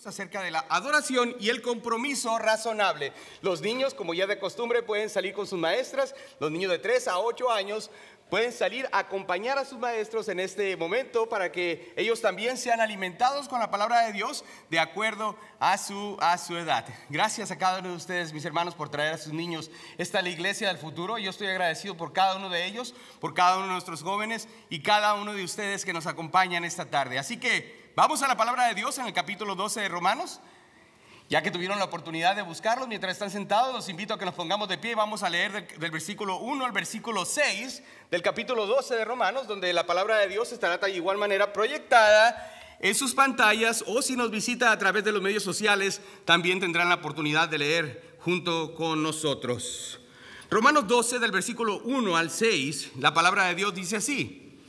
Acerca de la adoración y el compromiso razonable. Los niños, como ya de costumbre, pueden salir con sus maestras. Los niños de 3 a 8 años pueden salir a acompañar a sus maestros en este momento para que ellos también sean alimentados con la palabra de Dios de acuerdo a su edad. Gracias a cada uno de ustedes, mis hermanos, por traer a sus niños. Esta es la iglesia del futuro. Yo estoy agradecido por cada uno de ellos, por cada uno de nuestros jóvenes y cada uno de ustedes que nos acompañan esta tarde. Así que vamos a la palabra de Dios en el capítulo 12 de Romanos. Ya que tuvieron la oportunidad de buscarlos mientras están sentados, los invito a que nos pongamos de pie. Vamos a leer del versículo 1 al versículo 6 del capítulo 12 de Romanos, donde la palabra de Dios estará de igual manera proyectada en sus pantallas, o si nos visita a través de los medios sociales, también tendrán la oportunidad de leer junto con nosotros. Romanos 12 del versículo 1 al 6, la palabra de Dios dice así: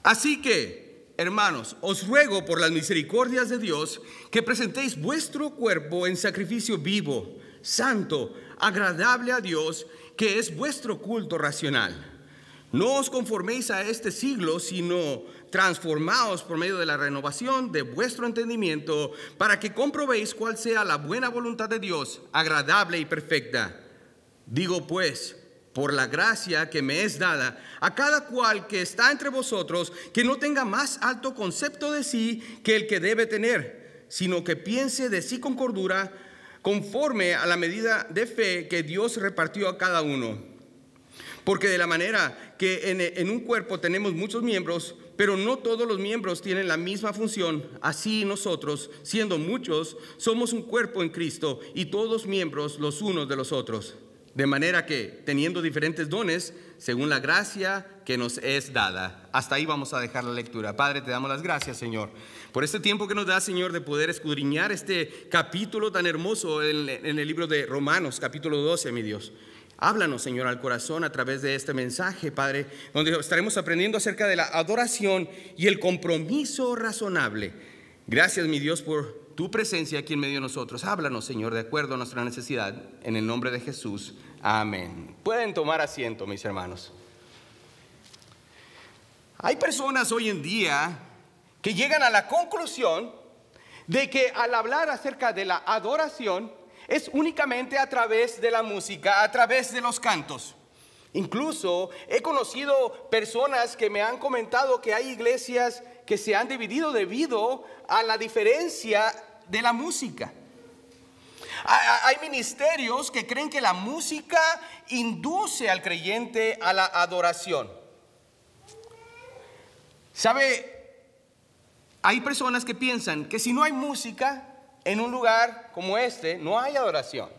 así que, hermanos, os ruego por las misericordias de Dios que presentéis vuestro cuerpo en sacrificio vivo, santo, agradable a Dios, que es vuestro culto racional. No os conforméis a este siglo, sino transformaos por medio de la renovación de vuestro entendimiento, para que comprobéis cuál sea la buena voluntad de Dios, agradable y perfecta. Digo pues, por la gracia que me es dada, a cada cual que está entre vosotros, que no tenga más alto concepto de sí que el que debe tener, sino que piense de sí con cordura, conforme a la medida de fe que Dios repartió a cada uno. Porque de la manera que en un cuerpo tenemos muchos miembros, pero no todos los miembros tienen la misma función, así nosotros, siendo muchos, somos un cuerpo en Cristo y todos miembros los unos de los otros. De manera que, teniendo diferentes dones, según la gracia que nos es dada. Hasta ahí vamos a dejar la lectura. Padre, te damos las gracias, Señor, por este tiempo que nos da, Señor, de poder escudriñar este capítulo tan hermoso en el libro de Romanos, capítulo 12, mi Dios. Háblanos, Señor, al corazón a través de este mensaje, Padre, donde estaremos aprendiendo acerca de la adoración y el compromiso razonable. Gracias, mi Dios, por tu presencia aquí en medio de nosotros. Háblanos, Señor, de acuerdo a nuestra necesidad, en el nombre de Jesús. Amén. Pueden tomar asiento, mis hermanos. Hay personas hoy en día que llegan a la conclusión de que al hablar acerca de la adoración es únicamente a través de la música, a través de los cantos. Incluso he conocido personas que me han comentado que hay iglesias que se han dividido debido a la diferencia de la música. Hay ministerios que creen que la música induce al creyente a la adoración. ¿Sabe? Hay personas que piensan que si no hay música en un lugar como este, no hay adoración.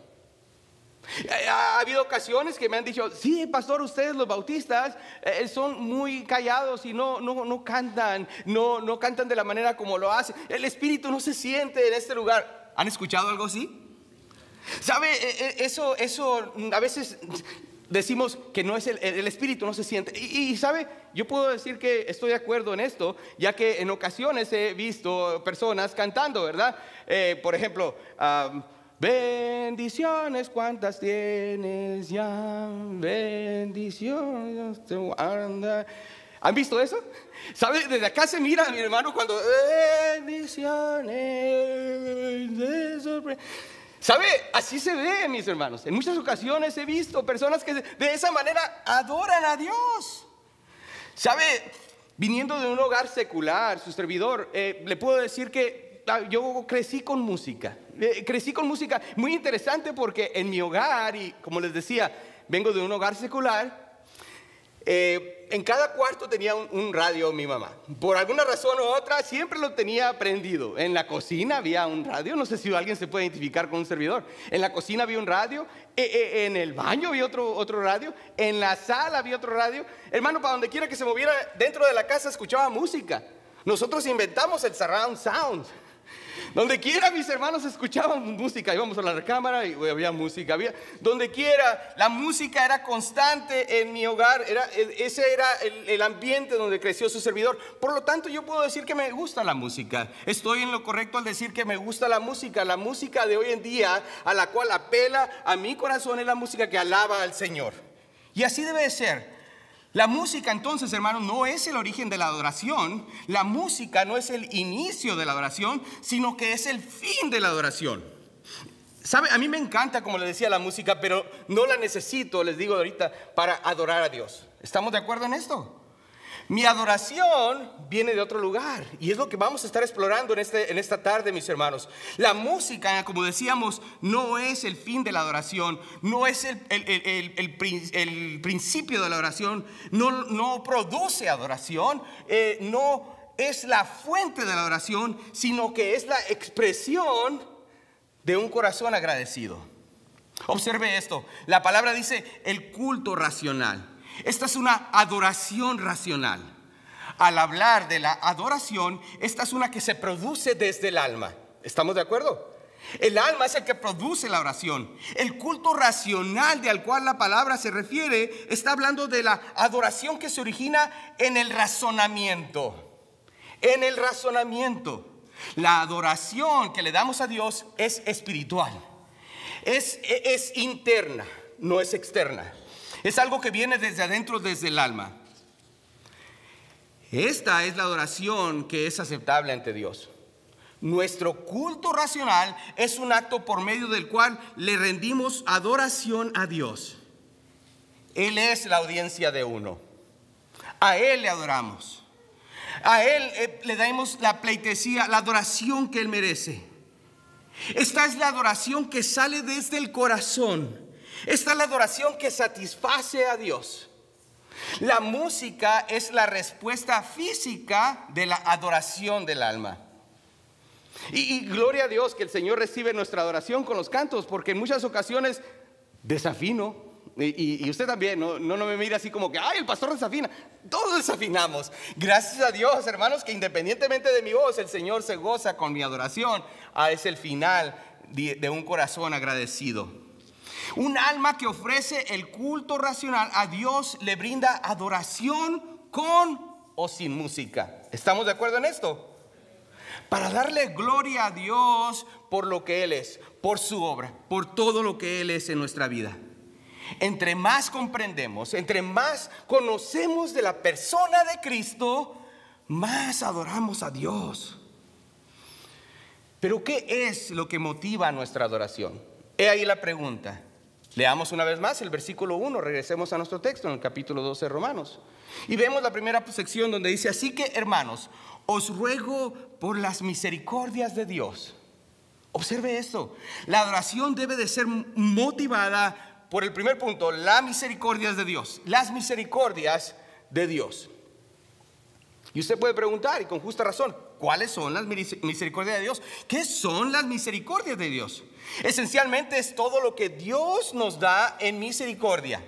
Ha habido ocasiones que me han dicho: sí, pastor, ustedes los bautistas son muy callados y no cantan, no cantan de la manera como lo hacen. El espíritu no se siente en este lugar. ¿Han escuchado algo así? ¿Sabe? Eso a veces decimos que no es el espíritu no se siente. Y ¿sabe? Yo puedo decir que estoy de acuerdo en esto, ya que en ocasiones he visto personas cantando, ¿verdad? Por ejemplo, bendiciones, ¿cuántas tienes ya? Bendiciones te guarda. ¿Han visto eso? ¿Sabe? Desde acá se mira, mi hermano, cuando bendiciones de sorpresa. ¿Sabe? Así se ve, mis hermanos. En muchas ocasiones he visto personas que de esa manera adoran a Dios. ¿Sabe? Viniendo de un hogar secular, su servidor, le puedo decir que yo crecí con música. Crecí con música muy interesante porque en mi hogar, y como les decía, vengo de un hogar secular, en cada cuarto tenía un radio mi mamá. Por alguna razón u otra siempre lo tenía prendido. En la cocina había un radio. No sé si alguien se puede identificar con un servidor. En la cocina había un radio. En el baño había otro radio. En la sala había otro radio. Hermano, para donde quiera que se moviera dentro de la casa escuchaba música. Nosotros inventamos el surround sound. Donde quiera mis hermanos escuchaban música. Íbamos a la recámara y había música. Donde quiera la música era constante en mi hogar. Ese era el ambiente donde creció su servidor. Por lo tanto, yo puedo decir que me gusta la música. Estoy en lo correcto al decir que me gusta la música. La música de hoy en día, a la cual apela a mi corazón, es la música que alaba al Señor. Y así debe de ser. La música entonces, hermanos, no es el origen de la adoración. La música no es el inicio de la adoración, sino que es el fin de la adoración. ¿Sabe? A mí me encanta, como les decía, la música, pero no la necesito, les digo ahorita, para adorar a Dios. ¿Estamos de acuerdo en esto? Mi adoración viene de otro lugar y es lo que vamos a estar explorando en esta tarde, mis hermanos. La música, como decíamos, no es el fin de la adoración, no es el principio de la adoración, no produce adoración, no es la fuente de la adoración, sino que es la expresión de un corazón agradecido. Observe esto, la palabra dice el culto racional. Esta es una adoración racional. Al hablar de la adoración, esta es una que se produce desde el alma. ¿Estamos de acuerdo? El alma es el que produce la oración. El culto racional al cual la palabra se refiere está hablando de la adoración que se origina en el razonamiento. En el razonamiento. La adoración que le damos a Dios es espiritual. Es interna, no es externa. Es algo que viene desde adentro, desde el alma. Esta es la adoración que es aceptable ante Dios. Nuestro culto racional es un acto por medio del cual le rendimos adoración a Dios. Él es la audiencia de uno. A Él le adoramos. A Él le damos la pleitesía, la adoración que Él merece. Esta es la adoración que sale desde el corazón. Esta es la adoración que satisface a Dios. La música es la respuesta física de la adoración del alma. Y gloria a Dios que el Señor recibe nuestra adoración con los cantos, porque en muchas ocasiones desafino. Y usted también, no me mira así como que, ay, el pastor desafina. Todos desafinamos. Gracias a Dios, hermanos, que independientemente de mi voz, el Señor se goza con mi adoración. Es el final de un corazón agradecido. Un alma que ofrece el culto racional a Dios le brinda adoración con o sin música. ¿Estamos de acuerdo en esto? Para darle gloria a Dios por lo que Él es, por su obra, por todo lo que Él es en nuestra vida. Entre más comprendemos, entre más conocemos de la persona de Cristo, más adoramos a Dios. Pero ¿qué es lo que motiva nuestra adoración? He ahí la pregunta. Leamos una vez más el versículo 1, regresemos a nuestro texto en el capítulo 12 de Romanos. Y vemos la primera sección donde dice, así que hermanos, os ruego por las misericordias de Dios. Observe esto, la adoración debe de ser motivada por el primer punto, las misericordias de Dios. Las misericordias de Dios. Y usted puede preguntar, y con justa razón, ¿cuáles son las misericordias de Dios? ¿Qué son las misericordias de Dios? Esencialmente es todo lo que Dios nos da en misericordia.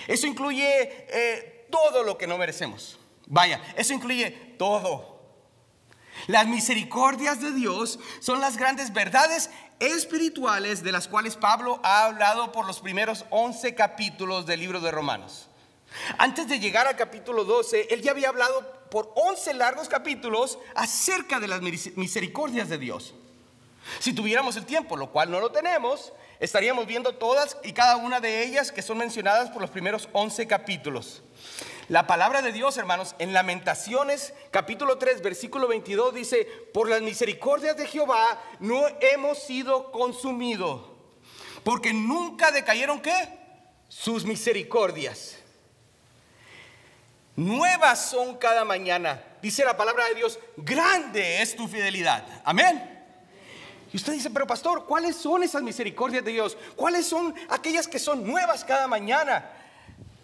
Eso incluye todo lo que no merecemos. Vaya, eso incluye todo. Las misericordias de Dios son las grandes verdades espirituales de las cuales Pablo ha hablado por los primeros 11 capítulos del libro de Romanos. Antes de llegar al capítulo 12, él ya había hablado por 11 largos capítulos acerca de las misericordias de Dios. Si tuviéramos el tiempo, lo cual no lo tenemos, estaríamos viendo todas y cada una de ellas que son mencionadas por los primeros 11 capítulos. La palabra de Dios, hermanos, en Lamentaciones, capítulo 3, versículo 22, dice, por las misericordias de Jehová no hemos sido consumidos, porque nunca decayeron, ¿qué? Sus misericordias. Nuevas son cada mañana, dice la palabra de Dios, grande es tu fidelidad. Amén. Y usted dice, pero pastor, ¿cuáles son esas misericordias de Dios? ¿Cuáles son aquellas que son nuevas cada mañana?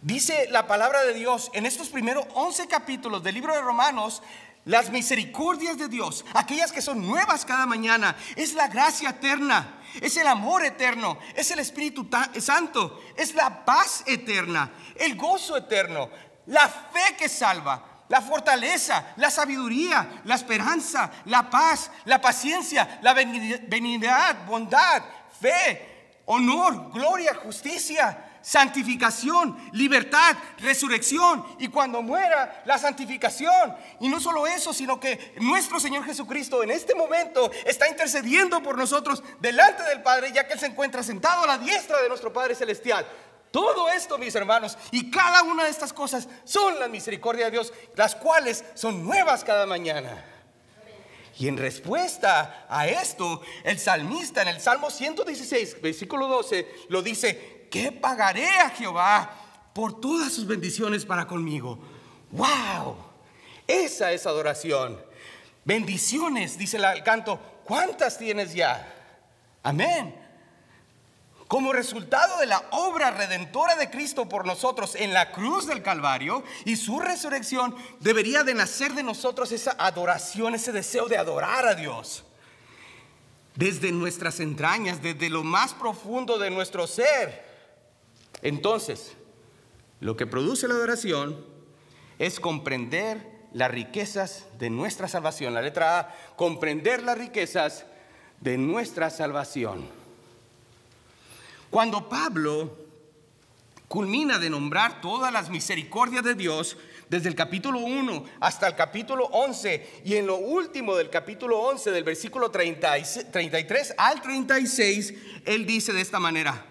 Dice la palabra de Dios en estos primeros 11 capítulos del libro de Romanos, las misericordias de Dios, aquellas que son nuevas cada mañana, es la gracia eterna, es el amor eterno, es el Espíritu Santo, es la paz eterna, el gozo eterno, la fe que salva, la fortaleza, la sabiduría, la esperanza, la paz, la paciencia, la benignidad, bondad, fe, honor, gloria, justicia, santificación, libertad, resurrección y cuando muera la santificación. Y no solo eso, sino que nuestro Señor Jesucristo en este momento está intercediendo por nosotros delante del Padre, ya que Él se encuentra sentado a la diestra de nuestro Padre Celestial. Todo esto, mis hermanos, y cada una de estas cosas son la misericordia de Dios, las cuales son nuevas cada mañana. Y en respuesta a esto, el salmista en el Salmo 116, versículo 12, lo dice: ¿qué pagaré a Jehová por todas sus bendiciones para conmigo? ¡Wow! Esa es adoración. Bendiciones, dice el canto, ¿cuántas tienes ya? Amén. Como resultado de la obra redentora de Cristo por nosotros en la cruz del Calvario y su resurrección, debería de nacer de nosotros esa adoración, ese deseo de adorar a Dios. Desde nuestras entrañas, desde lo más profundo de nuestro ser. Entonces, lo que produce la adoración es comprender las riquezas de nuestra salvación. La letra A, comprender las riquezas de nuestra salvación. Cuando Pablo culmina de nombrar todas las misericordias de Dios, desde el capítulo 1 hasta el capítulo 11, y en lo último del capítulo 11, del versículo 33 al 36, él dice de esta manera: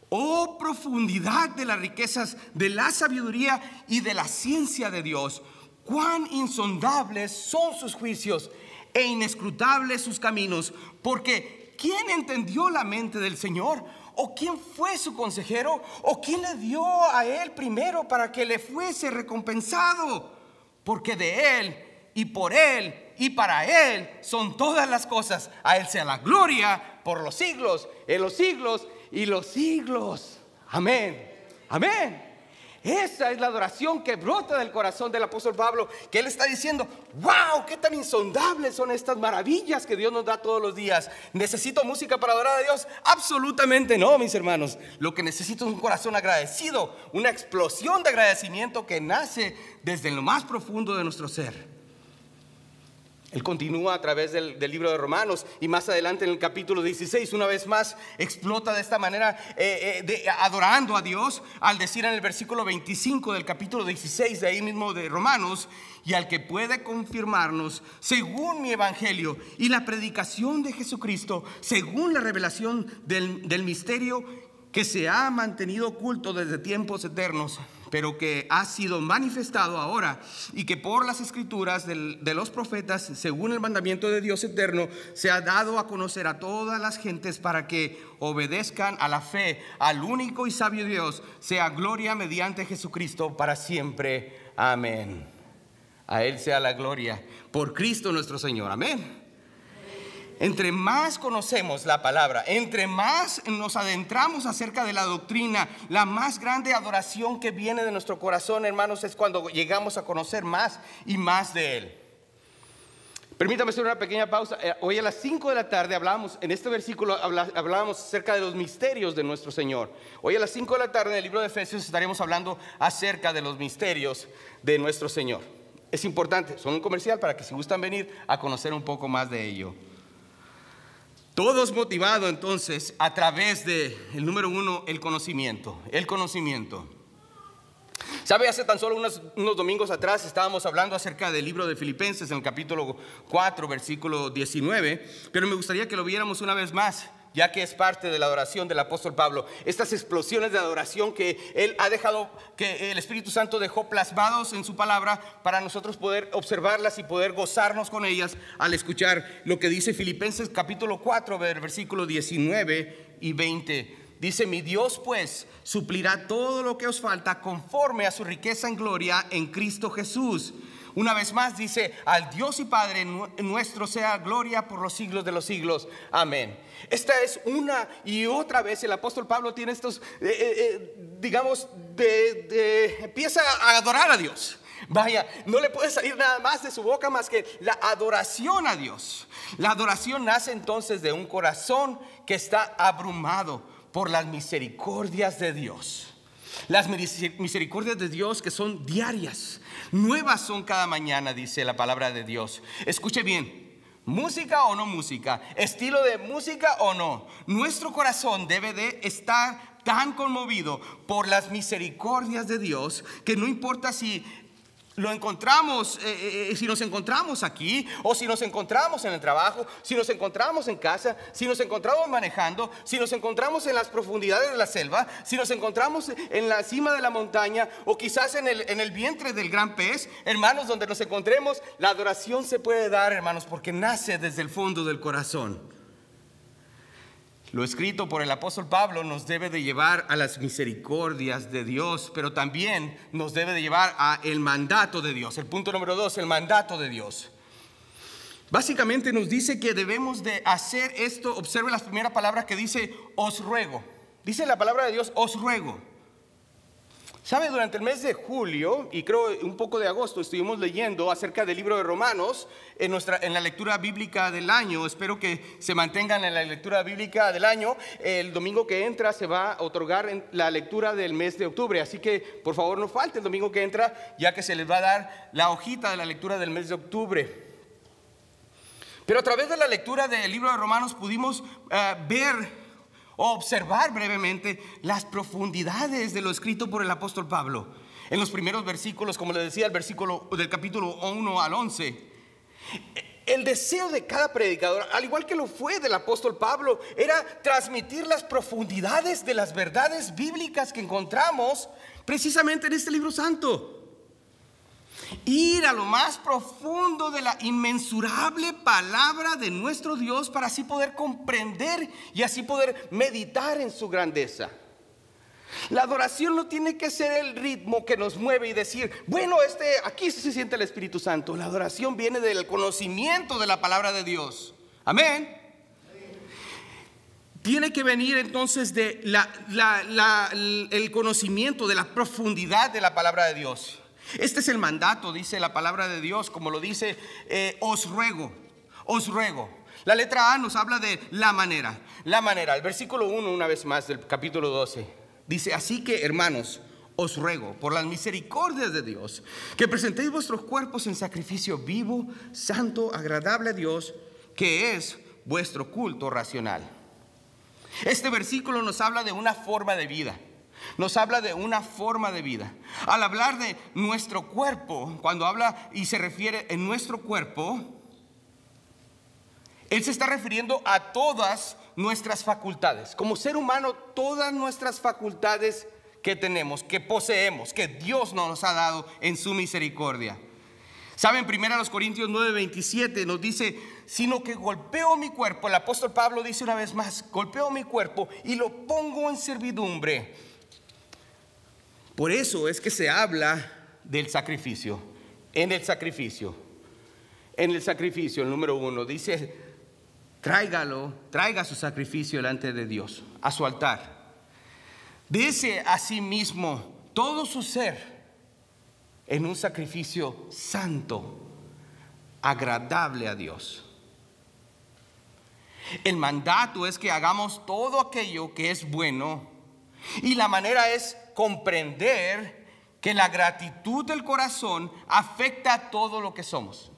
oh profundidad de las riquezas de la sabiduría y de la ciencia de Dios, cuán insondables son sus juicios e inescrutables sus caminos, porque ¿quién entendió la mente del Señor? ¿O quién fue su consejero? ¿O quién le dio a él primero para que le fuese recompensado? Porque de él y por él y para él son todas las cosas. A él sea la gloria por los siglos, en los siglos y los siglos. Amén. Amén. Esa es la adoración que brota del corazón del apóstol Pablo, que él está diciendo: wow, qué tan insondables son estas maravillas que Dios nos da todos los días. ¿Necesito música para adorar a Dios? Absolutamente no, mis hermanos. Lo que necesito es un corazón agradecido, una explosión de agradecimiento que nace desde lo más profundo de nuestro ser. Él continúa a través del libro de Romanos, y más adelante en el capítulo 16 una vez más explota de esta manera, adorando a Dios, al decir en el versículo 25 del capítulo 16 de ahí mismo de Romanos: y al que puede confirmarnos según mi evangelio y la predicación de Jesucristo, según la revelación del misterio que se ha mantenido oculto desde tiempos eternos, pero que ha sido manifestado ahora, y que por las escrituras de los profetas, según el mandamiento de Dios eterno, se ha dado a conocer a todas las gentes para que obedezcan a la fe, al único y sabio Dios, sea gloria mediante Jesucristo para siempre. Amén. A él sea la gloria por Cristo nuestro Señor. Amén. Entre más conocemos la palabra, entre más nos adentramos acerca de la doctrina, la más grande adoración que viene de nuestro corazón, hermanos, es cuando llegamos a conocer más y más de Él. Permítame hacer una pequeña pausa. Hoy a las 5 de la tarde hablábamos, en este versículo hablábamos acerca de los misterios de nuestro Señor. Hoy a las 5 de la tarde en el libro de Efesios estaremos hablando acerca de los misterios de nuestro Señor. Es importante, son un comercial para que si gustan venir a conocer un poco más de ello. Todo es motivado entonces a través de, el número uno, el conocimiento. El conocimiento. ¿Sabe? Hace tan solo unos domingos atrás estábamos hablando acerca del libro de Filipenses en el capítulo 4, versículo 19. Pero me gustaría que lo viéramos una vez más, ya que es parte de la adoración del apóstol Pablo. Estas explosiones de adoración que él ha dejado, que el Espíritu Santo dejó plasmados en su palabra, para nosotros poder observarlas y poder gozarnos con ellas al escuchar lo que dice Filipenses capítulo 4, versículos 19 y 20. Dice: mi Dios pues suplirá todo lo que os falta conforme a su riqueza en gloria en Cristo Jesús. Una vez más dice: al Dios y Padre nuestro sea gloria por los siglos de los siglos. Amén. Esta es una y otra vez el apóstol Pablo tiene estos, empieza a adorar a Dios. Vaya, no le puede salir nada más de su boca más que la adoración a Dios. La adoración nace entonces de un corazón que está abrumado por las misericordias de Dios. Las misericordias de Dios que son diarias, nuevas son cada mañana, dice la palabra de Dios. Escuche bien. Música o no música, estilo de música o no, nuestro corazón debe de estar tan conmovido por las misericordias de Dios que no importa si lo encontramos, si nos encontramos aquí, o si nos encontramos en el trabajo, si nos encontramos en casa, si nos encontramos manejando, si nos encontramos en las profundidades de la selva, si nos encontramos en la cima de la montaña, o quizás en el vientre del gran pez, hermanos, donde nos encontremos, la adoración se puede dar, hermanos, porque nace desde el fondo del corazón. Lo escrito por el apóstol Pablo nos debe de llevar a las misericordias de Dios, pero también nos debe de llevar a el mandato de Dios. El punto número 2, el mandato de Dios. Básicamente nos dice que debemos de hacer esto. Observe las primeras palabras que dice, os ruego. Dice la palabra de Dios, os ruego. ¿Sabe? Durante el mes de julio y creo un poco de agosto estuvimos leyendo acerca del libro de Romanos en la lectura bíblica del año. Espero que se mantengan en la lectura bíblica del año. El domingo que entra se va a otorgar la lectura del mes de octubre, así que por favor no falte el domingo que entra, ya que se les va a dar la hojita de la lectura del mes de octubre. Pero a través de la lectura del libro de Romanos pudimos ver o observar brevemente las profundidades de lo escrito por el apóstol Pablo. En los primeros versículos, como les decía, el versículo del capítulo 1 al 11, el deseo de cada predicador, al igual que lo fue del apóstol Pablo, era transmitir las profundidades de las verdades bíblicas que encontramos precisamente en este libro santo. Ir a lo más profundo de la inmensurable palabra de nuestro Dios para así poder comprender y así poder meditar en su grandeza. La adoración no tiene que ser el ritmo que nos mueve y decir, bueno, aquí se siente el Espíritu Santo. La adoración viene del conocimiento de la palabra de Dios. Amén. Tiene que venir entonces de el conocimiento de la profundidad de la palabra de Dios. Este es el mandato, dice la palabra de Dios, como lo dice, os ruego, os ruego. La letra A nos habla de la manera. La manera, el versículo 1 una vez más del capítulo 12, dice, así que hermanos, os ruego por las misericordias de Dios, que presentéis vuestros cuerpos en sacrificio vivo, santo, agradable a Dios, que es vuestro culto racional. Este versículo nos habla de una forma de vida. Nos habla de una forma de vida. Al hablar de nuestro cuerpo, cuando habla y se refiere en nuestro cuerpo, él se está refiriendo a todas nuestras facultades. Como ser humano, todas nuestras facultades que tenemos, que poseemos, que Dios nos ha dado en su misericordia. ¿Saben? 1 Corintios 9:27 nos dice, sino que golpeo mi cuerpo. El apóstol Pablo dice una vez más, golpeo mi cuerpo y lo pongo en servidumbre. Por eso es que se habla del sacrificio. En el sacrificio, el número 1 dice, traiga su sacrificio delante de Dios, a su altar. Dese a sí mismo todo su ser en un sacrificio santo, agradable a Dios. El mandato es que hagamos todo aquello que es bueno, y la manera es comprender que la gratitud del corazón afecta a todo lo que somos.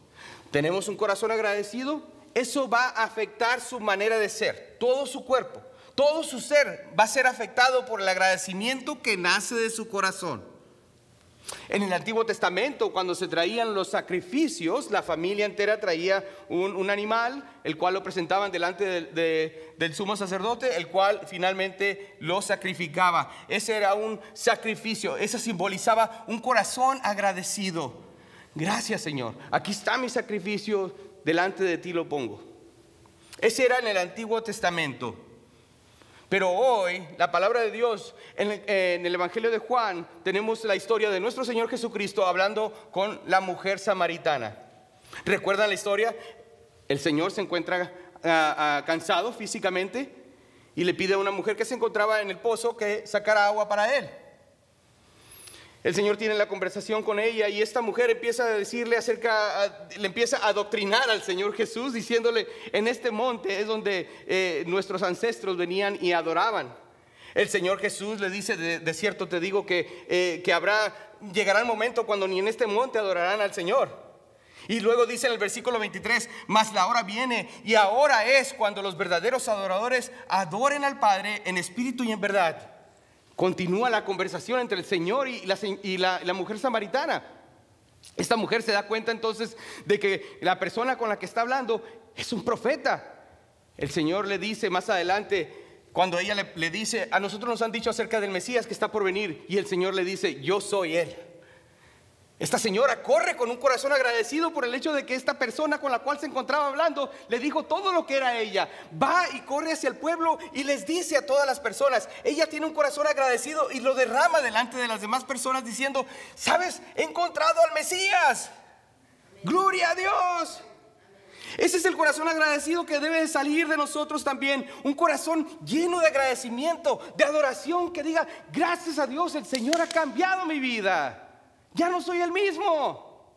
Tenemos un corazón agradecido, eso va a afectar su manera de ser, todo su cuerpo, todo su ser va a ser afectado por el agradecimiento que nace de su corazón. En el Antiguo Testamento, cuando se traían los sacrificios, la familia entera traía un animal, el cual lo presentaban delante del sumo sacerdote, el cual finalmente lo sacrificaba. Ese era un sacrificio, eso simbolizaba un corazón agradecido. Gracias, Señor, aquí está mi sacrificio, delante de ti lo pongo. Ese era en el Antiguo Testamento. Pero hoy, la palabra de Dios, en el Evangelio de Juan, tenemos la historia de nuestro Señor Jesucristo hablando con la mujer samaritana. ¿Recuerdan la historia? El Señor se encuentra cansado físicamente y le pide a una mujer que se encontraba en el pozo que sacara agua para él. El Señor tiene la conversación con ella y esta mujer empieza a decirle le empieza a adoctrinar al Señor Jesús, diciéndole, en este monte es donde nuestros ancestros venían y adoraban. El Señor Jesús le dice, de cierto te digo que llegará el momento cuando ni en este monte adorarán al Señor. Y luego dice en el versículo 23, mas la hora viene y ahora es cuando los verdaderos adoradores adoren al Padre en espíritu y en verdad. Continúa la conversación entre el Señor y la mujer samaritana. Esta mujer se da cuenta entonces de que la persona con la que está hablando es un profeta. El Señor le dice más adelante, cuando ella le dice, a nosotros nos han dicho acerca del Mesías que está por venir, y el Señor le dice, yo soy Él. Esta señora corre con un corazón agradecido por el hecho de que esta persona con la cual se encontraba hablando le dijo todo lo que era ella. Va y corre hacia el pueblo y les dice a todas las personas. Ella tiene un corazón agradecido y lo derrama delante de las demás personas diciendo, ¿sabes? He encontrado al Mesías. ¡Gloria a Dios! Ese es el corazón agradecido que debe de salir de nosotros también. Un corazón lleno de agradecimiento, de adoración, que diga, gracias a Dios, el Señor ha cambiado mi vida. Ya no soy el mismo.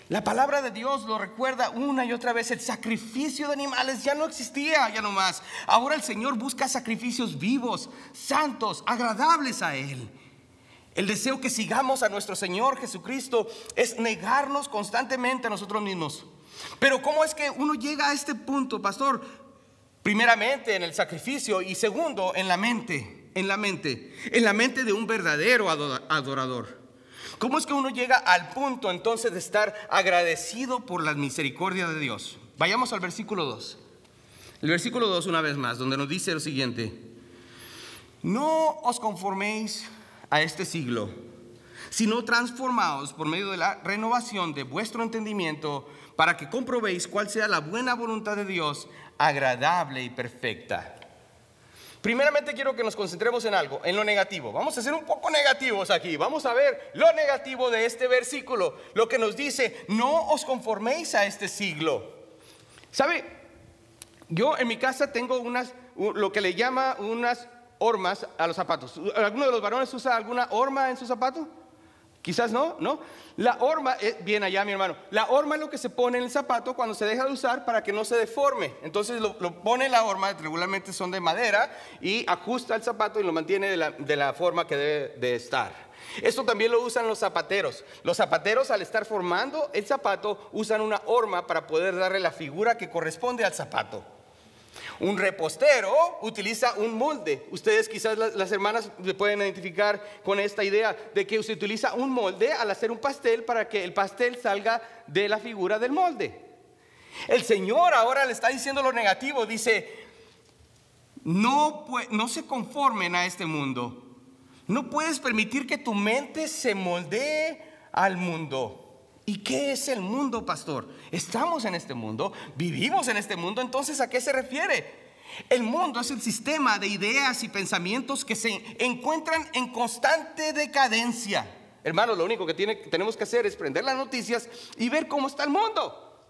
La palabra de Dios lo recuerda una y otra vez. El sacrificio de animales ya no existía, ya no más. Ahora el Señor busca sacrificios vivos, santos, agradables a Él. El deseo que sigamos a nuestro Señor Jesucristo es negarnos constantemente a nosotros mismos. Pero ¿cómo es que uno llega a este punto, pastor? Primeramente en el sacrificio y segundo en la mente. En la mente de un verdadero adorador. ¿Cómo es que uno llega al punto entonces de estar agradecido por la misericordia de Dios? Vayamos al versículo 2. El versículo 2 una vez más, donde nos dice lo siguiente: no os conforméis a este siglo, sino transformaos por medio de la renovación de vuestro entendimiento, para que comprobéis cuál sea la buena voluntad de Dios, agradable y perfecta. Primeramente quiero que nos concentremos en algo, en lo negativo. Vamos a ser un poco negativos aquí. Vamos a ver lo negativo de este versículo. Lo que nos dice, no os conforméis a este siglo. ¿Sabe? Yo en mi casa tengo lo que le llama unas hormas a los zapatos. ¿Alguno de los varones usa alguna horma en su zapato? Quizás no, ¿no? La horma, bien allá mi hermano, la horma es lo que se pone en el zapato cuando se deja de usar para que no se deforme. Entonces lo pone la horma, regularmente son de madera, y ajusta el zapato y lo mantiene de la forma que debe de estar. Esto también lo usan los zapateros. Los zapateros, al estar formando el zapato, usan una horma para poder darle la figura que corresponde al zapato. Un repostero utiliza un molde. Ustedes quizás las hermanas se pueden identificar con esta idea de que se utiliza un molde al hacer un pastel para que el pastel salga de la figura del molde. El Señor ahora le está diciendo lo negativo. Dice, no se conformen a este mundo. No puedes permitir que tu mente se moldee al mundo. ¿Y qué es el mundo, pastor? Estamos en este mundo, vivimos en este mundo, entonces ¿a qué se refiere? El mundo es el sistema de ideas y pensamientos que se encuentran en constante decadencia. Hermanos, lo único que tenemos que hacer es prender las noticias y ver cómo está el mundo.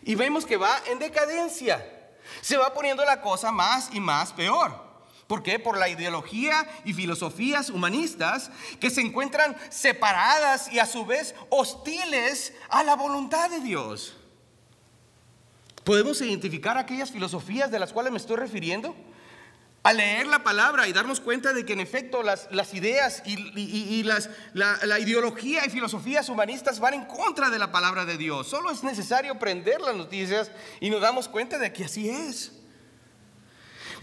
Y vemos que va en decadencia. Se va poniendo la cosa más y más peor. ¿Por qué? Por la ideología y filosofías humanistas que se encuentran separadas y a su vez hostiles a la voluntad de Dios. ¿Podemos identificar aquellas filosofías de las cuales me estoy refiriendo? Al leer la palabra y darnos cuenta de que en efecto las ideas y la ideología y filosofías humanistas van en contra de la palabra de Dios. Solo es necesario prender las noticias y nos damos cuenta de que así es.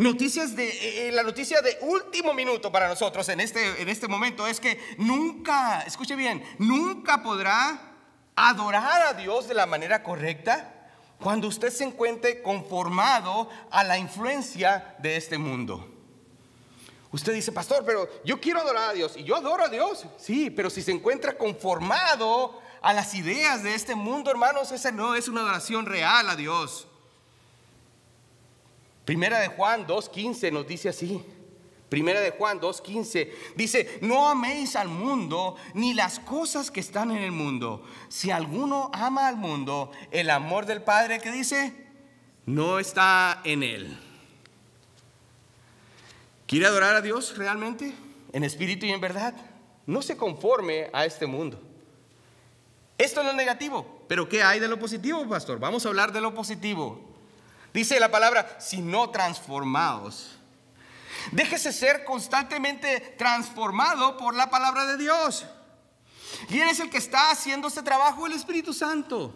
La noticia de último minuto para nosotros en este momento es que nunca, escuche bien, nunca podrá adorar a Dios de la manera correcta cuando usted se encuentre conformado a la influencia de este mundo. Usted dice, pastor, pero yo quiero adorar a Dios y yo adoro a Dios. Sí, pero si se encuentra conformado a las ideas de este mundo, hermanos, esa no es una adoración real a Dios. Primera de Juan 2:15 nos dice así. Primera de Juan 2:15 dice, no améis al mundo ni las cosas que están en el mundo. Si alguno ama al mundo, el amor del Padre, ¿qué dice? No está en él. ¿Quiere adorar a Dios realmente? En espíritu y en verdad. No se conforme a este mundo. Esto es lo negativo. Pero ¿qué hay de lo positivo, pastor? Vamos a hablar de lo positivo. Dice la palabra, si no transformaos. Déjese ser constantemente transformado por la palabra de Dios. ¿Quién es el que está haciendo este trabajo? El Espíritu Santo.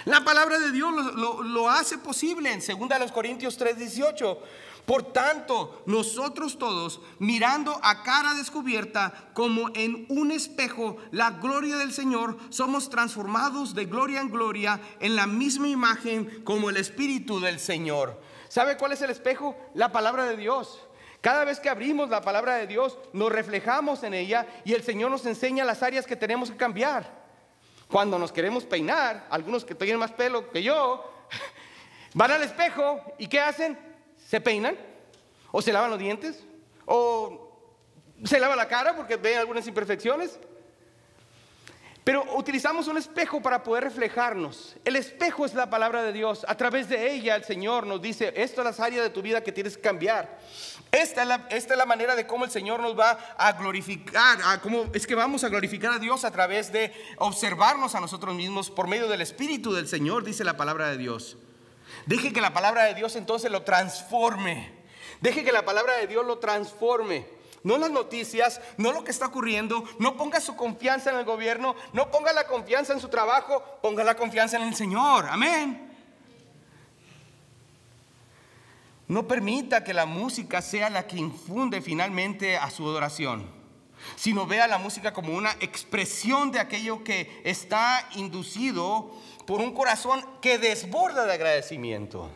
La palabra de Dios lo hace posible en 2 Corintios 3:18. Por tanto, nosotros todos, mirando a cara descubierta como en un espejo la gloria del Señor, somos transformados de gloria en gloria en la misma imagen como el Espíritu del Señor. ¿Sabe cuál es el espejo? La palabra de Dios. Cada vez que abrimos la palabra de Dios, nos reflejamos en ella y el Señor nos enseña las áreas que tenemos que cambiar. Cuando nos queremos peinar, algunos que tienen más pelo que yo, van al espejo y ¿qué hacen? ¿Se peinan? ¿O se lavan los dientes? ¿O se lava la cara porque ven algunas imperfecciones? Pero utilizamos un espejo para poder reflejarnos. El espejo es la palabra de Dios. A través de ella el Señor nos dice, estas son las áreas de tu vida que tienes que cambiar. Esta es la manera de cómo el Señor nos va a glorificar, cómo es que vamos a glorificar a Dios a través de observarnos a nosotros mismos por medio del Espíritu del Señor, dice la palabra de Dios. Deje que la palabra de Dios entonces lo transforme. Deje que la palabra de Dios lo transforme. No las noticias, no lo que está ocurriendo. No ponga su confianza en el gobierno, no ponga la confianza en su trabajo, ponga la confianza en el Señor. Amén. No permita que la música sea la que infunde finalmente a su adoración, sino vea la música como una expresión de aquello que está inducido por un corazón que desborda de agradecimiento.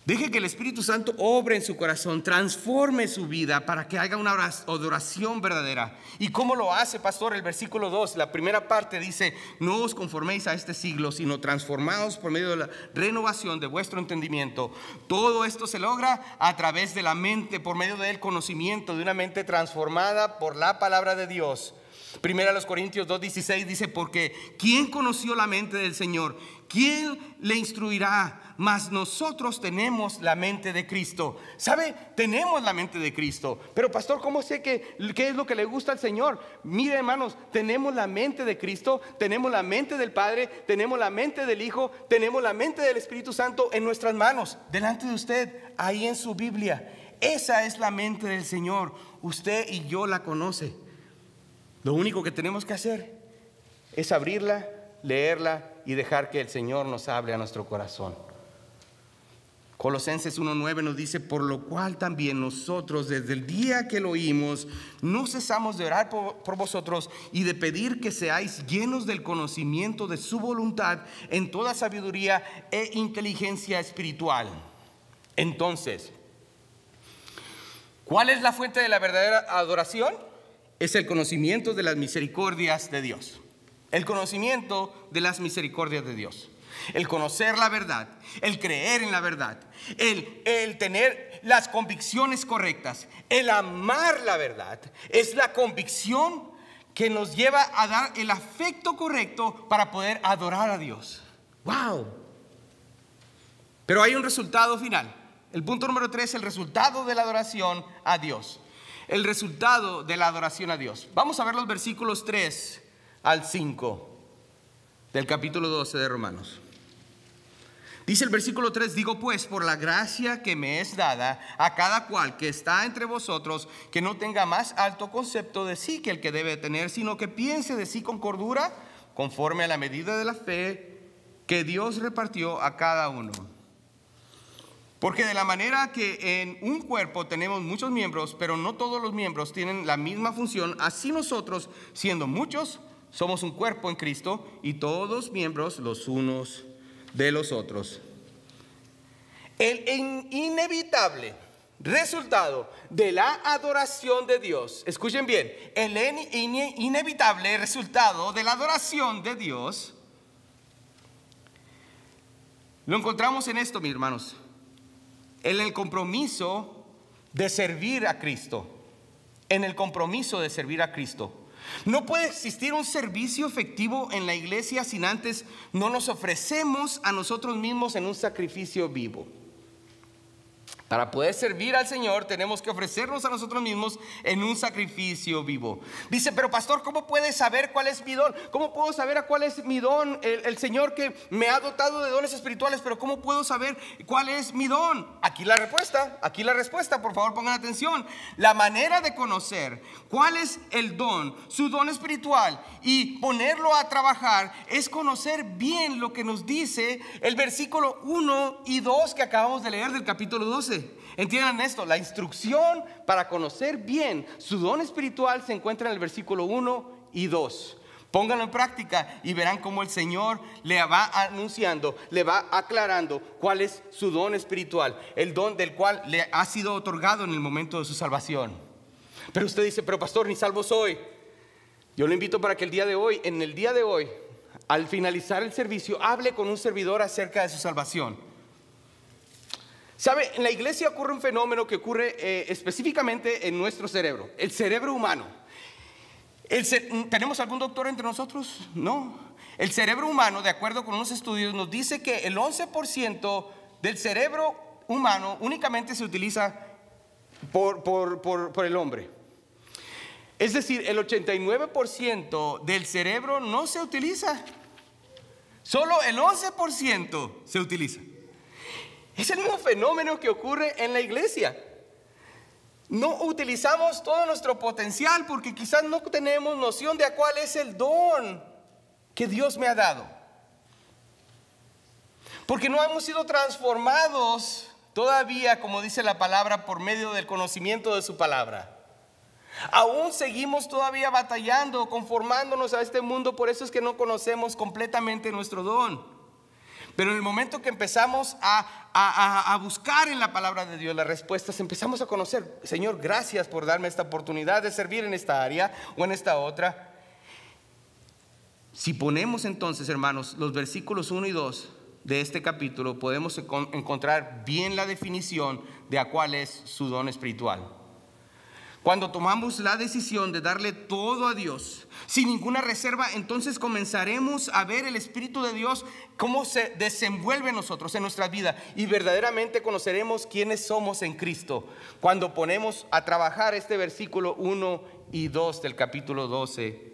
Deje que el Espíritu Santo obre en su corazón, transforme su vida para que haga una adoración verdadera. ¿Y cómo lo hace, pastor? El versículo 2, la primera parte dice, no os conforméis a este siglo, sino transformaos por medio de la renovación de vuestro entendimiento. Todo esto se logra a través de la mente, por medio del conocimiento de una mente transformada por la palabra de Dios. 1 Corintios 2:16 dice, porque ¿quién conoció la mente del Señor? ¿Quién le instruirá? Mas nosotros tenemos la mente de Cristo. ¿Sabe? Tenemos la mente de Cristo. Pero pastor, ¿cómo sé qué es lo que le gusta al Señor? Mire, hermanos, tenemos la mente de Cristo, tenemos la mente del Padre, tenemos la mente del Hijo, tenemos la mente del Espíritu Santo en nuestras manos, delante de usted, ahí en su Biblia. Esa es la mente del Señor. Usted y yo la conoce. Lo único que tenemos que hacer es abrirla, leerla y dejar que el Señor nos hable a nuestro corazón. Colosenses 1:9 nos dice, por lo cual también nosotros desde el día que lo oímos no cesamos de orar por vosotros y de pedir que seáis llenos del conocimiento de su voluntad en toda sabiduría e inteligencia espiritual. Entonces, ¿cuál es la fuente de la verdadera adoración? Es el conocimiento de las misericordias de Dios. El conocimiento de las misericordias de Dios. El conocer la verdad, el creer en la verdad, el tener las convicciones correctas, el amar la verdad, es la convicción que nos lleva a dar el afecto correcto para poder adorar a Dios. ¡Wow! Pero hay un resultado final. El punto número 3, el resultado de la adoración a Dios. El resultado de la adoración a Dios. Vamos a ver los versículos 3 al 5 del capítulo 12 de Romanos. Dice el versículo 3, digo pues, por la gracia que me es dada a cada cual que está entre vosotros, que no tenga más alto concepto de sí que el que debe tener, sino que piense de sí con cordura, conforme a la medida de la fe que Dios repartió a cada uno. Porque de la manera que en un cuerpo tenemos muchos miembros, pero no todos los miembros tienen la misma función, así nosotros, siendo muchos, somos un cuerpo en Cristo y todos miembros los unos de los otros. El inevitable resultado de la adoración de Dios, escuchen bien, el inevitable resultado de la adoración de Dios, lo encontramos en esto, mis hermanos, en el compromiso de servir a Cristo, en el compromiso de servir a Cristo. No puede existir un servicio efectivo en la iglesia sin antes no nos ofrecemos a nosotros mismos en un sacrificio vivo. Para poder servir al Señor tenemos que ofrecernos a nosotros mismos en un sacrificio vivo. Dice, pero pastor, ¿cómo puedes saber cuál es mi don? ¿Cómo puedo saber a cuál es mi don? El Señor que me ha dotado de dones espirituales, pero ¿cómo puedo saber cuál es mi don? Aquí la respuesta, por favor pongan atención. La manera de conocer cuál es el don, su don espiritual, y ponerlo a trabajar es conocer bien lo que nos dice el versículo 1 y 2 que acabamos de leer del capítulo 12. Entiendan esto, la instrucción para conocer bien su don espiritual se encuentra en el versículo 1 y 2. Pónganlo en práctica y verán cómo el Señor le va anunciando, le va aclarando cuál es su don espiritual, el don del cual le ha sido otorgado en el momento de su salvación. Pero usted dice, pero pastor, ni salvo soy. Yo lo invito para que en el día de hoy, al finalizar el servicio, hable con un servidor acerca de su salvación. ¿Sabe? En la iglesia ocurre un fenómeno que ocurre específicamente en nuestro cerebro, el cerebro humano. ¿Tenemos algún doctor entre nosotros? No. El cerebro humano, de acuerdo con unos estudios, nos dice que el 11% del cerebro humano únicamente se utiliza por el hombre. Es decir, el 89% del cerebro no se utiliza. Solo el 11% se utiliza. Es el mismo fenómeno que ocurre en la iglesia. No utilizamos todo nuestro potencial porque quizás no tenemos noción de cuál es el don que Dios me ha dado. Porque no hemos sido transformados todavía, como dice la palabra, por medio del conocimiento de su palabra. Aún seguimos todavía batallando, conformándonos a este mundo, por eso es que no conocemos completamente nuestro don. Pero en el momento que empezamos a buscar en la palabra de Dios las respuestas, empezamos a conocer, Señor, gracias por darme esta oportunidad de servir en esta área o en esta otra. Si ponemos entonces, hermanos, los versículos 1 y 2 de este capítulo, podemos encontrar bien la definición de a cuál es su don espiritual. Cuando tomamos la decisión de darle todo a Dios, sin ninguna reserva, entonces comenzaremos a ver el Espíritu de Dios cómo se desenvuelve en nosotros, en nuestra vida, y verdaderamente conoceremos quiénes somos en Cristo cuando ponemos a trabajar este versículo 1 y 2 del capítulo 12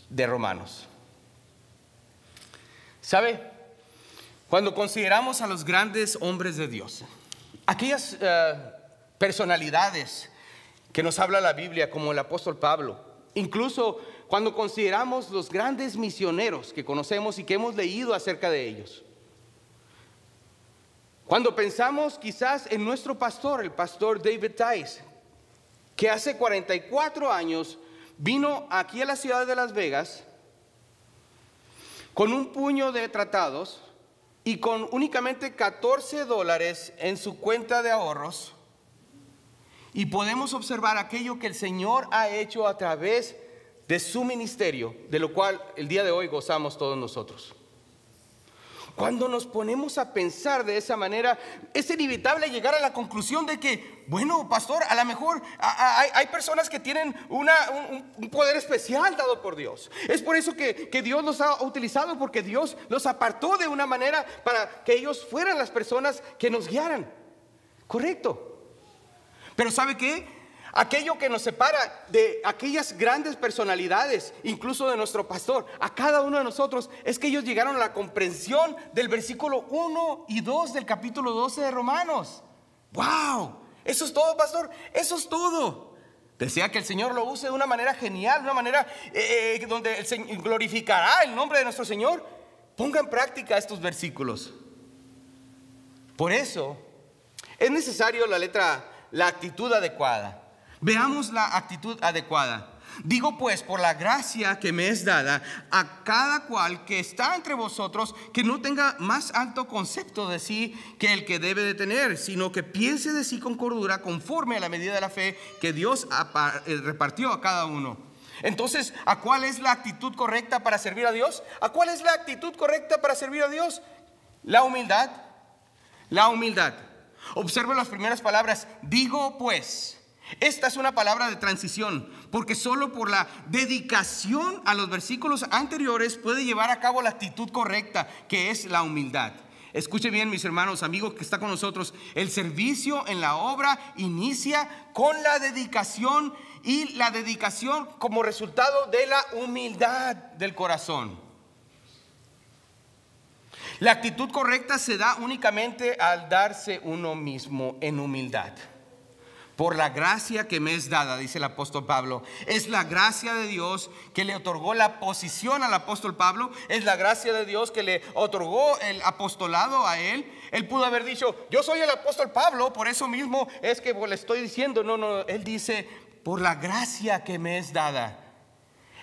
de Romanos. ¿Sabe? Cuando consideramos a los grandes hombres de Dios, aquellas personalidades que nos habla la Biblia, como el apóstol Pablo, incluso cuando consideramos los grandes misioneros que conocemos y que hemos leído acerca de ellos, cuando pensamos quizás en nuestro pastor, el pastor David Tice, que hace 44 años vino aquí a la ciudad de Las Vegas con un puño de tratados y con únicamente $14 en su cuenta de ahorros. Y podemos observar aquello que el Señor ha hecho a través de su ministerio, de lo cual el día de hoy gozamos todos nosotros. Cuando nos ponemos a pensar de esa manera, es inevitable llegar a la conclusión de que, bueno, pastor, a lo mejor hay personas que tienen un poder especial dado por Dios. Es por eso que Dios los ha utilizado, porque Dios los apartó de una manera para que ellos fueran las personas que nos guiaran. Correcto. Pero ¿sabe qué? Aquello que nos separa de aquellas grandes personalidades, incluso de nuestro pastor, a cada uno de nosotros, es que ellos llegaron a la comprensión del versículo 1 y 2 del capítulo 12 de Romanos. ¡Wow! Eso es todo, pastor. Eso es todo. Desea que el Señor lo use de una manera genial, de una manera donde el Señor glorificará el nombre de nuestro Señor. Ponga en práctica estos versículos. Por eso es necesario la actitud adecuada. Veamos la actitud adecuada. Digo pues, por la gracia que me es dada, a cada cual que está entre vosotros, que no tenga más alto concepto de sí que el que debe de tener, sino que piense de sí con cordura, conforme a la medida de la fe que Dios repartió a cada uno. Entonces, ¿a cuál es la actitud correcta para servir a Dios? ¿A cuál es la actitud correcta para servir a Dios? La humildad. La humildad. Observe las primeras palabras. Digo pues. Esta es una palabra de transición, porque solo por la dedicación a los versículos anteriores puede llevar a cabo la actitud correcta, que es la humildad. Escuche bien, mis hermanos, amigos que está con nosotros. El servicio en la obra inicia con la dedicación, y la dedicación como resultado de la humildad del corazón. La actitud correcta se da únicamente al darse uno mismo en humildad. Por la gracia que me es dada, dice el apóstol Pablo. Es la gracia de Dios que le otorgó la posición al apóstol Pablo. Es la gracia de Dios que le otorgó el apostolado a él. Él pudo haber dicho, yo soy el apóstol Pablo, por eso mismo es que le estoy diciendo. No, él dice, por la gracia que me es dada.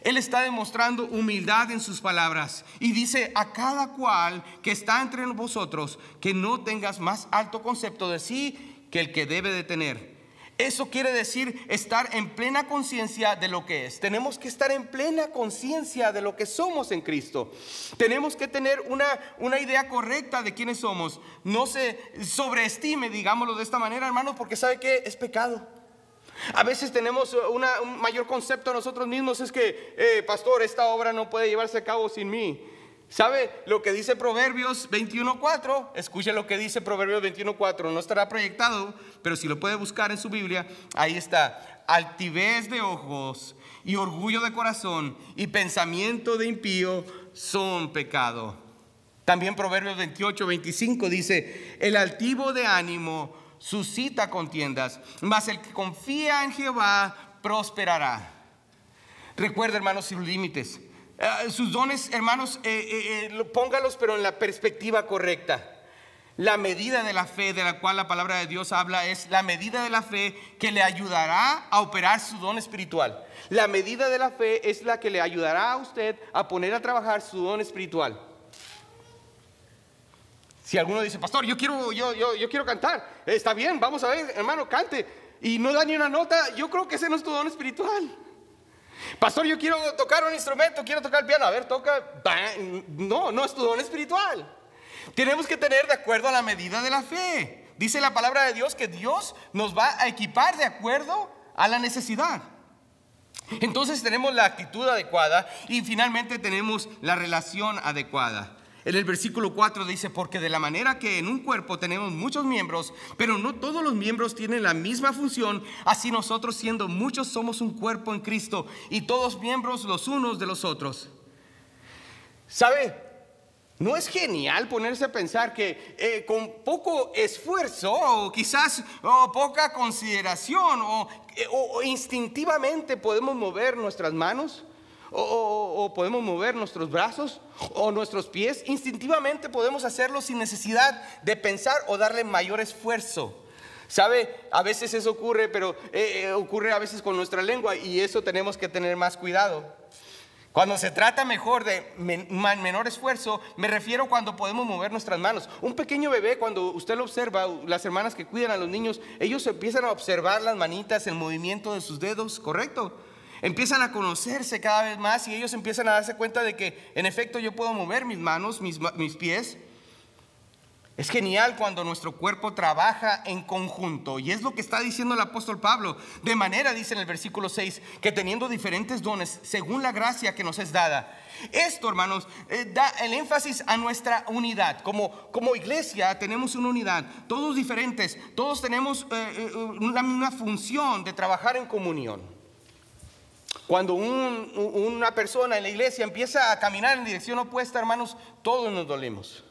Él está demostrando humildad en sus palabras y dice a cada cual que está entre vosotros que no tengas más alto concepto de sí que el que debe de tener. Eso quiere decir estar en plena conciencia de lo que es. Tenemos que estar en plena conciencia de lo que somos en Cristo. Tenemos que tener una idea correcta de quiénes somos. No se sobreestime, digámoslo de esta manera, hermanos, porque sabe que es pecado. A veces tenemos un mayor concepto de nosotros mismos. Es que, pastor, esta obra no puede llevarse a cabo sin mí. ¿Sabe lo que dice Proverbios 21:4? Escuche lo que dice Proverbios 21:4. No estará proyectado, pero si lo puede buscar en su Biblia, ahí está. Altivez de ojos y orgullo de corazón y pensamiento de impío son pecado. También Proverbios 28:25 dice, el altivo de ánimo suscita contiendas, mas el que confía en Jehová prosperará. Recuerda, hermanos, sus límites. Sus dones, hermanos, póngalos pero en la perspectiva correcta. La medida de la fe de la cual la palabra de Dios habla es la medida de la fe que le ayudará a operar su don espiritual. La medida de la fe es la que le ayudará a usted a poner a trabajar su don espiritual. Si alguno dice, pastor, yo quiero cantar, está bien, vamos a ver, hermano, cante, y no da ni una nota, yo creo que ese no es tu don espiritual. Pastor, yo quiero tocar un instrumento, quiero tocar el piano, a ver, toca. No es tu don espiritual. Tenemos que tener de acuerdo a la medida de la fe. Dice la palabra de Dios que Dios nos va a equipar de acuerdo a la necesidad. Entonces tenemos la actitud adecuada y finalmente tenemos la relación adecuada. En el versículo 4 dice, porque de la manera que en un cuerpo tenemos muchos miembros, pero no todos los miembros tienen la misma función, así nosotros siendo muchos somos un cuerpo en Cristo y todos miembros los unos de los otros. ¿Sabe? ¿No es genial ponerse a pensar que con poco esfuerzo o quizás poca consideración o instintivamente podemos mover nuestras manos? O podemos mover nuestros brazos o nuestros pies. Instintivamente podemos hacerlo sin necesidad de pensar o darle mayor esfuerzo. ¿Sabe? A veces eso ocurre, pero ocurre a veces con nuestra lengua, y eso tenemos que tener más cuidado. Cuando se trata mejor de menor esfuerzo, me refiero cuando podemos mover nuestras manos. Un pequeño bebé, cuando usted lo observa, las hermanas que cuidan a los niños, ellos empiezan a observar las manitas, el movimiento de sus dedos, ¿correcto? Empiezan a conocerse cada vez más y ellos empiezan a darse cuenta de que en efecto yo puedo mover mis manos, mis pies. Es genial cuando nuestro cuerpo trabaja en conjunto, y es lo que está diciendo el apóstol Pablo. De manera, dice en el versículo 6, que teniendo diferentes dones según la gracia que nos es dada. Esto, hermanos, da el énfasis a nuestra unidad. Como iglesia tenemos una unidad, todos diferentes, todos tenemos una función de trabajar en comunión. Cuando una persona en la iglesia empieza a caminar en dirección opuesta, hermanos, todos nos dolemos.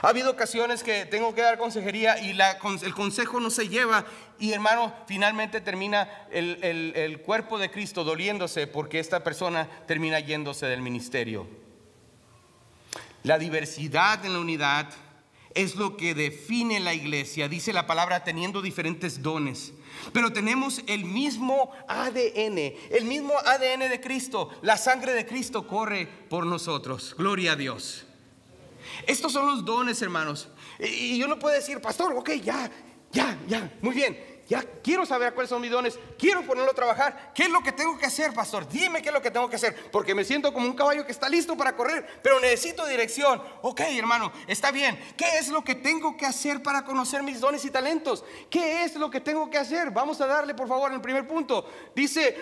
Ha habido ocasiones que tengo que dar consejería y el consejo no se lleva, y hermano, finalmente termina el cuerpo de Cristo doliéndose porque esta persona termina yéndose del ministerio. La diversidad en la unidad es lo que define la iglesia. Dice la palabra teniendo diferentes dones, pero tenemos el mismo ADN de Cristo. La sangre de Cristo corre por nosotros. Gloria a Dios. Estos son los dones, hermanos. Y uno puede decir, pastor, ok, ya, muy bien. Ya quiero saber cuáles son mis dones, quiero ponerlo a trabajar. ¿Qué es lo que tengo que hacer, pastor? Dime qué es lo que tengo que hacer, porque me siento como un caballo que está listo para correr, pero necesito dirección. Ok, hermano, está bien. ¿Qué es lo que tengo que hacer para conocer mis dones y talentos? ¿Qué es lo que tengo que hacer? Vamos a darle, por favor, en el primer punto. Dice,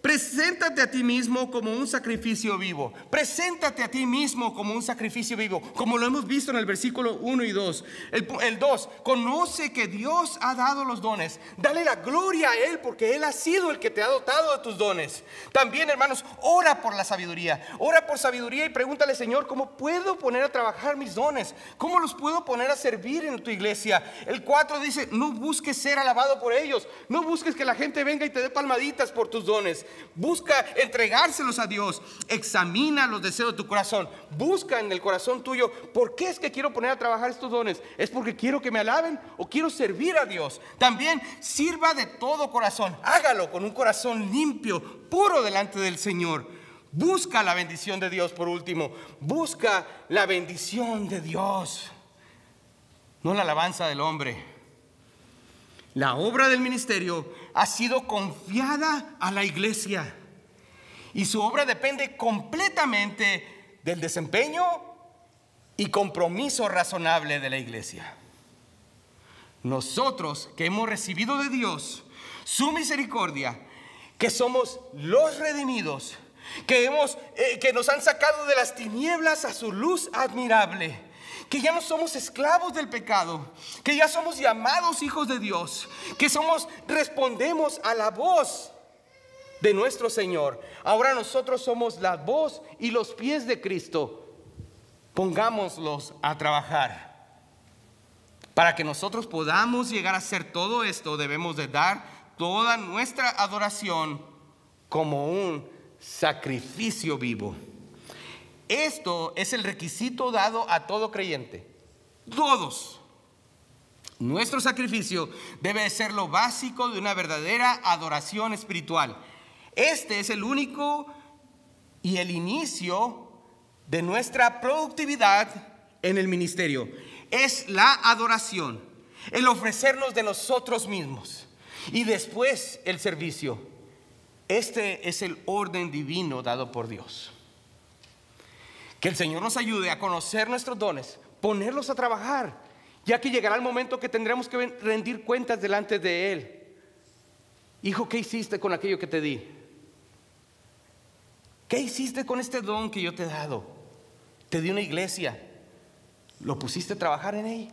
Preséntate a ti mismo como un sacrificio vivo. Preséntate a ti mismo como un sacrificio vivo. Como lo hemos visto en el versículo 1 y 2. El 2, conoce que Dios ha dado los dones. Dale la gloria a Él porque Él ha sido el que te ha dotado de tus dones. También, hermanos, ora por la sabiduría. Ora por sabiduría y pregúntale, Señor, ¿cómo puedo poner a trabajar mis dones? ¿Cómo los puedo poner a servir en tu iglesia? El 4 dice, no busques ser alabado por ellos. No busques que la gente venga y te dé palmaditas por tus dones. Busca entregárselos a Dios. Examina los deseos de tu corazón. Busca en el corazón tuyo, ¿por qué es que quiero poner a trabajar estos dones? ¿Es porque quiero que me alaben o quiero servir a Dios? También sirva de todo corazón. Hágalo con un corazón limpio, puro delante del Señor. Busca la bendición de Dios. Por último, busca la bendición de Dios, no la alabanza del hombre. La obra del ministerio ha sido confiada a la iglesia y su obra depende completamente del desempeño y compromiso razonable de la iglesia. Nosotros que hemos recibido de Dios su misericordia, que somos los redimidos, que nos han sacado de las tinieblas a su luz admirable, que ya no somos esclavos del pecado, que ya somos llamados hijos de Dios, que respondemos a la voz de nuestro Señor. Ahora nosotros somos la voz y los pies de Cristo. Pongámoslos a trabajar. Para que nosotros podamos llegar a hacer todo esto, debemos de dar toda nuestra adoración como un sacrificio vivo. Esto es el requisito dado a todo creyente. Todos. Nuestro sacrificio debe ser lo básico de una verdadera adoración espiritual. Este es el único y el inicio de nuestra productividad en el ministerio. Es la adoración, el ofrecernos de nosotros mismos y después el servicio. Este es el orden divino dado por Dios. Que el Señor nos ayude a conocer nuestros dones, ponerlos a trabajar, ya que llegará el momento que tendremos que rendir cuentas delante de Él. Hijo, ¿qué hiciste con aquello que te di? ¿Qué hiciste con este don que yo te he dado? Te di una iglesia. ¿Lo pusiste a trabajar en ella?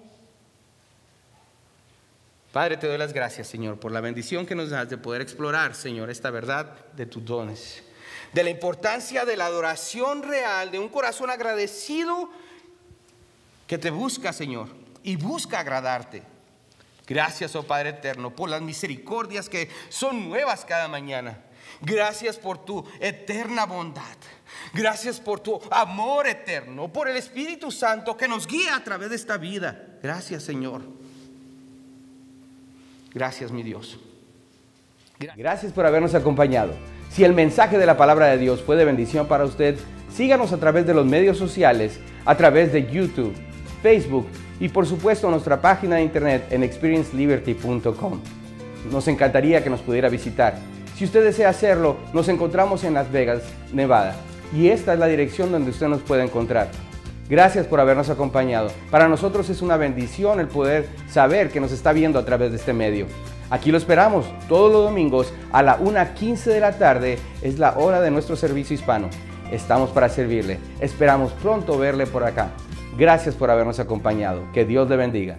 Padre, te doy las gracias, Señor, por la bendición que nos das de poder explorar, Señor, esta verdad de tus dones, de la importancia de la adoración real, de un corazón agradecido que te busca, Señor, y busca agradarte. Gracias, oh Padre eterno, por las misericordias que son nuevas cada mañana. Gracias por tu eterna bondad. Gracias por tu amor eterno, por el Espíritu Santo que nos guía a través de esta vida. Gracias, Señor. Gracias, mi Dios. Gracias por habernos acompañado. Si el mensaje de la palabra de Dios fue de bendición para usted, síganos a través de los medios sociales, a través de YouTube, Facebook y por supuesto nuestra página de internet en experienceliberty.com. Nos encantaría que nos pudiera visitar. Si usted desea hacerlo, nos encontramos en Las Vegas, Nevada, y esta es la dirección donde usted nos puede encontrar. Gracias por habernos acompañado. Para nosotros es una bendición el poder saber que nos está viendo a través de este medio. Aquí lo esperamos todos los domingos a la 1:15 de la tarde, es la hora de nuestro servicio hispano. Estamos para servirle. Esperamos pronto verle por acá. Gracias por habernos acompañado. Que Dios le bendiga.